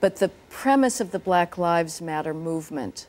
But the premise of the Black Lives Matter movement,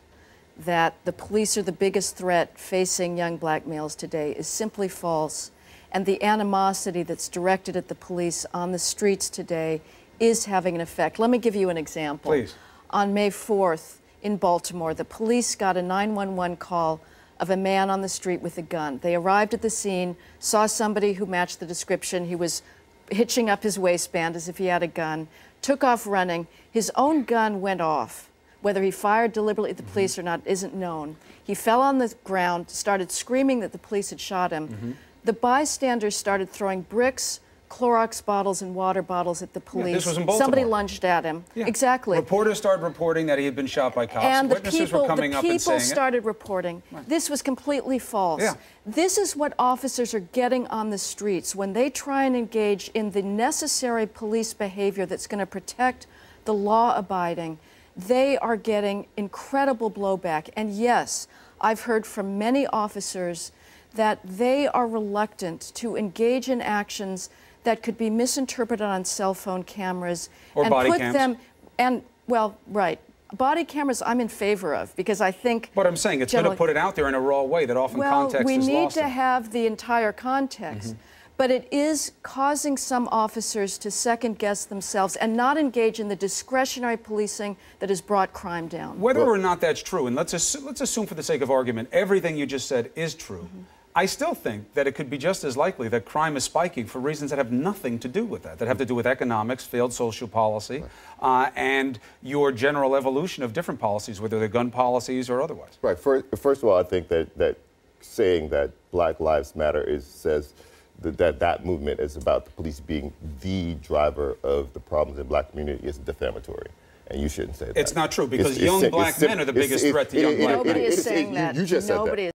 that the police are the biggest threat facing young black males today, is simply false. And the animosity that's directed at the police on the streets today is having an effect. Let me give you an example. Please. On May 4th in Baltimore, the police got a 911 call of a man on the street with a gun. They arrived at the scene, saw somebody who matched the description. He was hitching up his waistband as if he had a gun, took off running. His own gun went off. Whether he fired deliberately at the police or not isn't known. He fell on the ground, started screaming that the police had shot him. The bystanders started throwing bricks, Clorox bottles, and water bottles at the police. Yeah, this was in Baltimore. Somebody lunged at him. Yeah. Exactly. Reporters started reporting that he had been shot by cops. And Witnesses were coming up and saying the people started reporting. Right. This was completely false. Yeah. This is what officers are getting on the streets when they try and engage in the necessary police behavior that's going to protect the law-abiding. They are getting incredible blowback. And yes, I've heard from many officers that they are reluctant to engage in actions that could be misinterpreted on cell phone cameras or and body put cams. them, and well, right. Body cameras I'm in favor of because I think... But I'm saying it's going to put it out there in a raw way that often context is lost. Well, we need to have the entire context. But it is causing some officers to second-guess themselves and not engage in the discretionary policing that has brought crime down. Whether or not that's true, and let's assume for the sake of argument, everything you just said is true. I still think that it could be just as likely that crime is spiking for reasons that have nothing to do with that have to do with economics, failed social policy, and your general evolution of different policies, whether they're gun policies or otherwise. Right. First of all, I think that saying that Black Lives Matter says that movement is about the police being the driver of the problems in the black community is defamatory. And you shouldn't say that. It's not true, because young black men are the biggest threat to young black men. Nobody is saying that. You just said that.